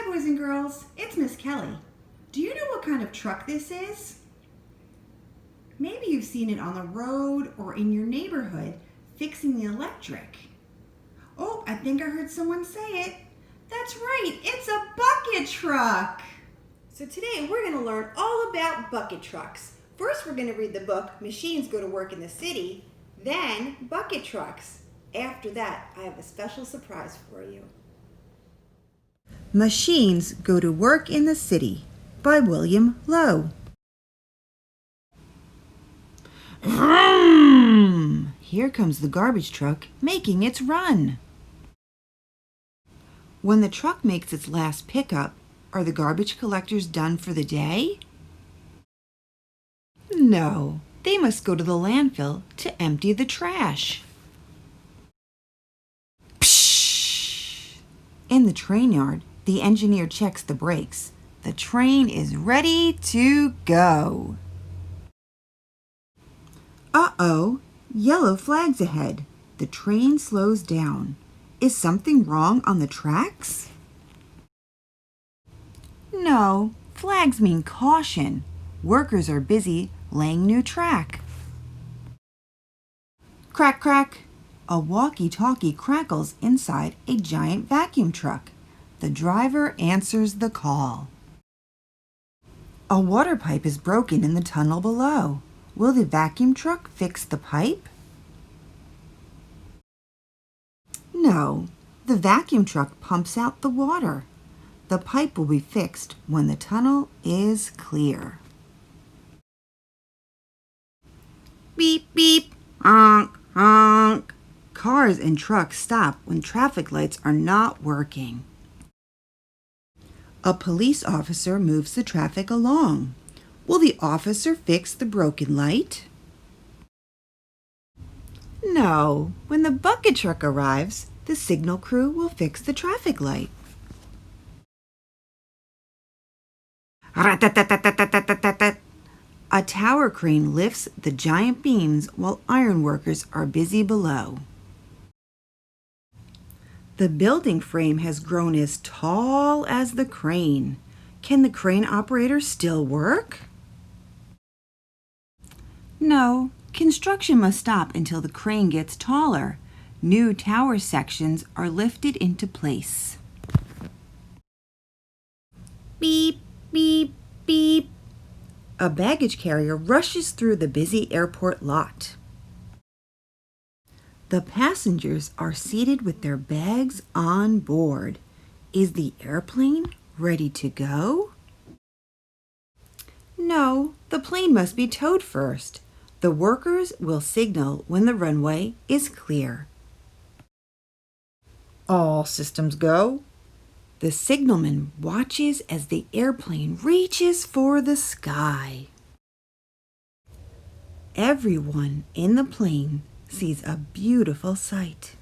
boys and girls, it's Miss Kelly. Do you know what kind of truck this is? Maybe you've seen it on the road or in your neighborhood fixing the electric. Oh, I think I heard someone say it. That's right, it's a bucket truck. So today we're going to learn all about bucket trucks. First, we're going to read the book, Machines Go to Work in the City, then Bucket Trucks. After that, I have a special surprise for you. Machines Go to Work in the City by William Lowe. Vroom! Here comes the garbage truck making its run. When the truck makes its last pickup, are the garbage collectors done for the day? No, they must go to the landfill to empty the trash. Pshh! In the train yard, the engineer checks the brakes. The train is ready to go. Uh-oh, yellow flags ahead. The train slows down. Is something wrong on the tracks? No, flags mean caution. Workers are busy laying new track. Crack, crack. A walkie-talkie crackles inside a giant vacuum truck. The driver answers the call. A water pipe is broken in the tunnel below. Will the vacuum truck fix the pipe? No, the vacuum truck pumps out the water. The pipe will be fixed when the tunnel is clear. Beep, beep, honk, honk. Cars and trucks stop when traffic lights are not working. A police officer moves the traffic along. Will the officer fix the broken light? No, when the bucket truck arrives, the signal crew will fix the traffic light. A tower crane lifts the giant beams while iron workers are busy below. The building frame has grown as tall as the crane. Can the crane operator still work? No, construction must stop until the crane gets taller. New tower sections are lifted into place. Beep, beep, beep. A baggage carrier rushes through the busy airport lot. The passengers are seated with their bags on board. Is the airplane ready to go? No, the plane must be towed first. The workers will signal when the runway is clear. All systems go. The signalman watches as the airplane reaches for the sky. Everyone in the plane sees a beautiful sight.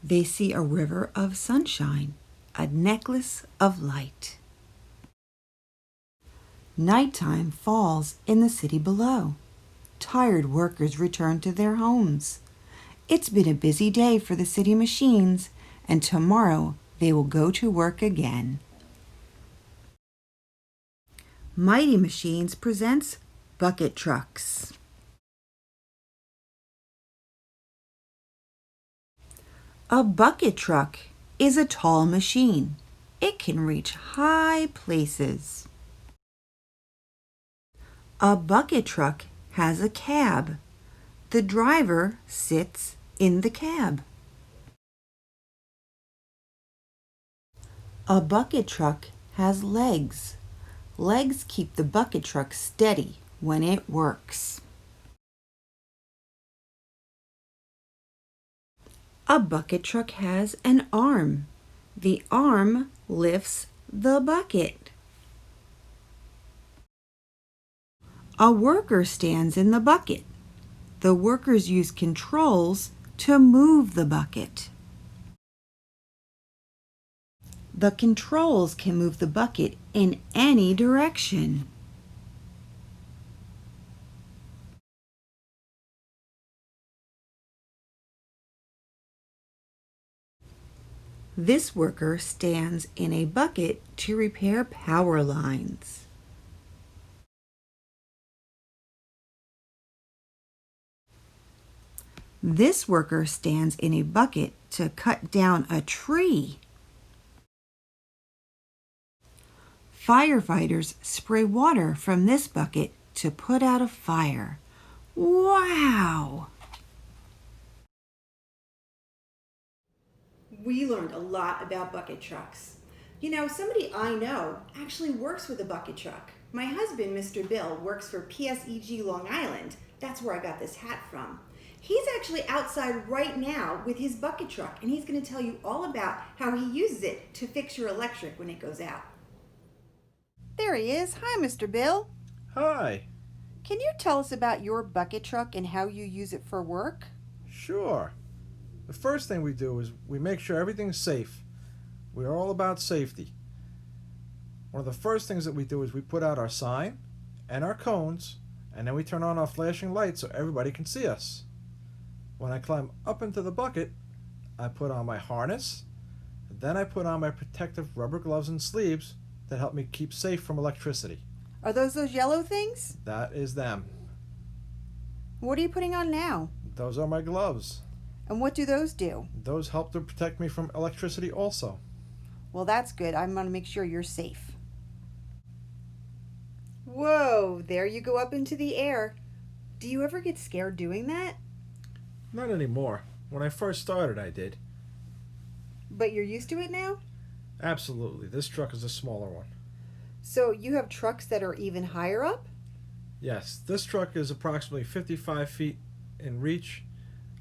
They see a river of sunshine, a necklace of light. Nighttime falls in the city below. Tired workers return to their homes. It's been a busy day for the city machines, and tomorrow they will go to work again. Mighty Machines presents Bucket Trucks. A bucket truck is a tall machine. It can reach high places. A bucket truck has a cab. The driver sits in the cab. A bucket truck has legs. Legs keep the bucket truck steady when it works. A bucket truck has an arm. The arm lifts the bucket. A worker stands in the bucket. The workers use controls to move the bucket. The controls can move the bucket in any direction. This worker stands in a bucket to repair power lines. This worker stands in a bucket to cut down a tree. Firefighters spray water from this bucket to put out a fire. Wow! We learned a lot about bucket trucks. You know, somebody I know actually works with a bucket truck. My husband, Mr. Bill, works for PSEG Long Island. That's where I got this hat from. He's actually outside right now with his bucket truck, and he's going to tell you all about how he uses it to fix your electric when it goes out. There he is. Hi, Mr. Bill. Hi. Can you tell us about your bucket truck and how you use it for work? Sure. The first thing we do is we make sure everything's safe. We're all about safety. One of the first things that we do is we put out our sign and our cones, and then we turn on our flashing lights so everybody can see us. When I climb up into the bucket, I put on my harness, and then I put on my protective rubber gloves and sleeves that help me keep safe from electricity. Are those yellow things? That is them. What are you putting on now? Those are my gloves. And what do those do? Those help to protect me from electricity also. Well, that's good. I'm going to make sure you're safe. Whoa, there you go up into the air. Do you ever get scared doing that? Not anymore. When I first started, I did. But you're used to it now? Absolutely. This truck is a smaller one. So you have trucks that are even higher up? Yes, this truck is approximately 55 feet in reach.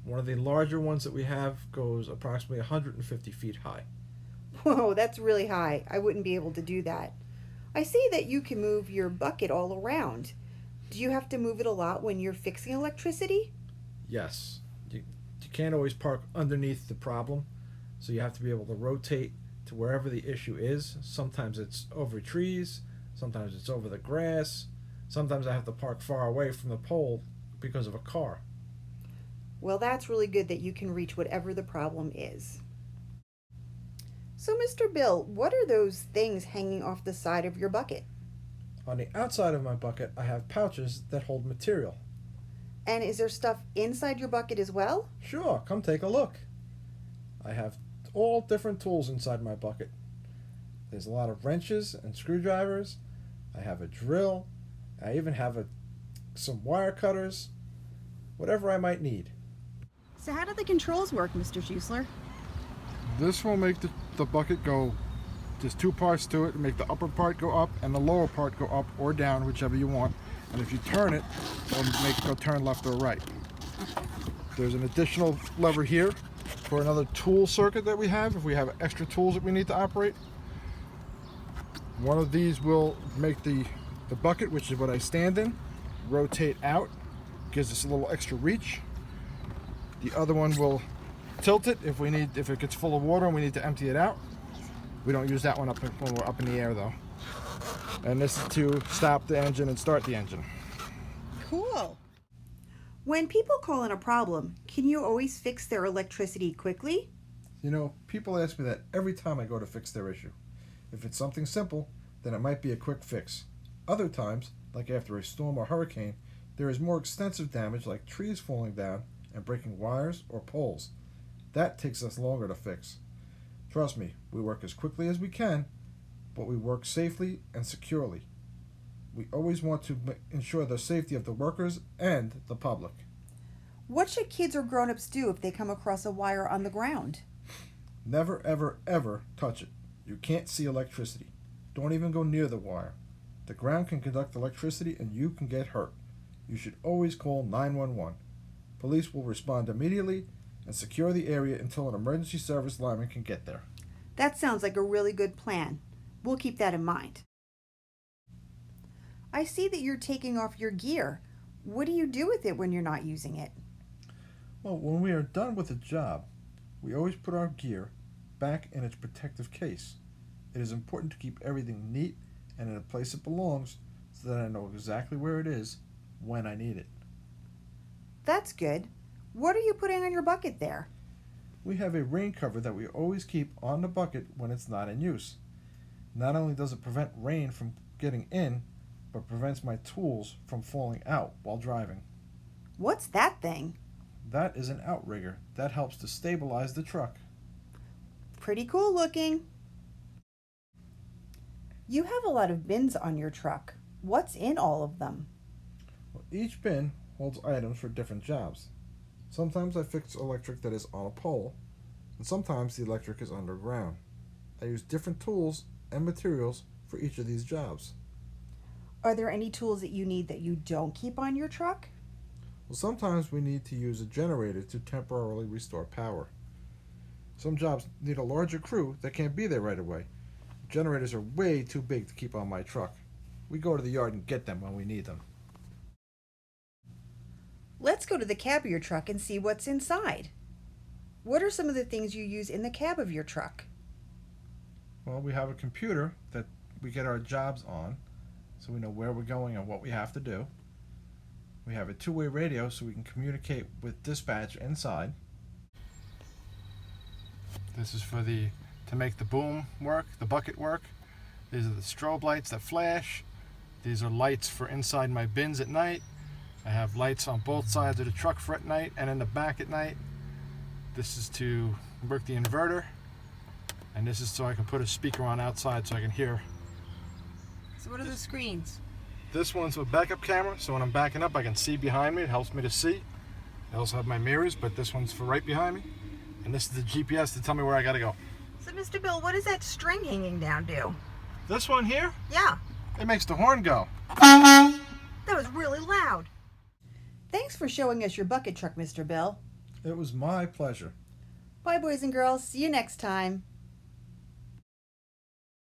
One of the larger ones that we have goes approximately 150 feet high. Whoa, that's really high. I wouldn't be able to do that. I see that you can move your bucket all around. Do you have to move it a lot when you're fixing electricity? Yes. You can't always park underneath the problem, so you have to be able to rotate to wherever the issue is. Sometimes it's over trees, sometimes it's over the grass, sometimes I have to park far away from the pole because of a car. Well, that's really good that you can reach whatever the problem is. So, Mr. Bill, what are those things hanging off the side of your bucket? On the outside of my bucket, I have pouches that hold material. And is there stuff inside your bucket as well? Sure, come take a look. I have all different tools inside my bucket. There's a lot of wrenches and screwdrivers. I have a drill. I even have some wire cutters, whatever I might need. So how do the controls work, Mr. Schuessler? This will make the bucket go, there's two parts to it, make the upper part go up and the lower part go up or down, whichever you want. And if you turn it, it'll make it go turn left or right. There's an additional lever here for another tool circuit that we have, if we have extra tools that we need to operate. One of these will make the bucket, which is what I stand in, rotate out, gives us a little extra reach. The other one will tilt it if it gets full of water and we need to empty it out. We don't use that one when we're up in the air though. And this is to stop the engine and start the engine. Cool. When people call in a problem, can you always fix their electricity quickly? You know, people ask me that every time I go to fix their issue. If it's something simple, then it might be a quick fix. Other times, like after a storm or hurricane, there is more extensive damage like trees falling down and breaking wires or poles. That takes us longer to fix. Trust me, we work as quickly as we can, but we work safely and securely. We always want to ensure the safety of the workers and the public. What should kids or grown-ups do if they come across a wire on the ground? Never, ever, ever touch it. You can't see electricity. Don't even go near the wire. The ground can conduct electricity and you can get hurt. You should always call 911. Police will respond immediately and secure the area until an emergency service lineman can get there. That sounds like a really good plan. We'll keep that in mind. I see that you're taking off your gear. What do you do with it when you're not using it? Well, when we are done with a job, we always put our gear back in its protective case. It is important to keep everything neat and in a place it belongs so that I know exactly where it is when I need it. That's good. What are you putting on your bucket there? We have a rain cover that we always keep on the bucket when it's not in use. Not only does it prevent rain from getting in, but prevents my tools from falling out while driving. What's that thing? That is an outrigger that helps to stabilize the truck. Pretty cool looking. You have a lot of bins on your truck. What's in all of them? Well, each bin holds items for different jobs. Sometimes I fix electric that is on a pole, and sometimes the electric is underground. I use different tools and materials for each of these jobs. Are there any tools that you need that you don't keep on your truck? Well, sometimes we need to use a generator to temporarily restore power. Some jobs need a larger crew that can't be there right away. Generators are way too big to keep on my truck. We go to the yard and get them when we need them. Let's go to the cab of your truck and see what's inside. What are some of the things you use in the cab of your truck? Well, we have a computer that we get our jobs on, so we know where we're going and what we have to do. We have a two-way radio so we can communicate with dispatch inside. This is for to make the boom work, the bucket work. These are the strobe lights that flash. These are lights for inside my bins at night. I have lights on both sides of the truck for at night and in the back at night. This is to work the inverter. And this is so I can put a speaker on outside so I can hear. So what are the screens? This one's a backup camera, so when I'm backing up I can see behind me. It helps me to see. I also have my mirrors, but this one's for right behind me. And this is the GPS to tell me where I gotta go. So Mr. Bill, what does that string hanging down do? This one here, Yeah, it makes the horn go. that was really loud. Thanks for showing us your bucket truck, Mr. Bill. It was my pleasure. Bye, boys and girls. See you next time.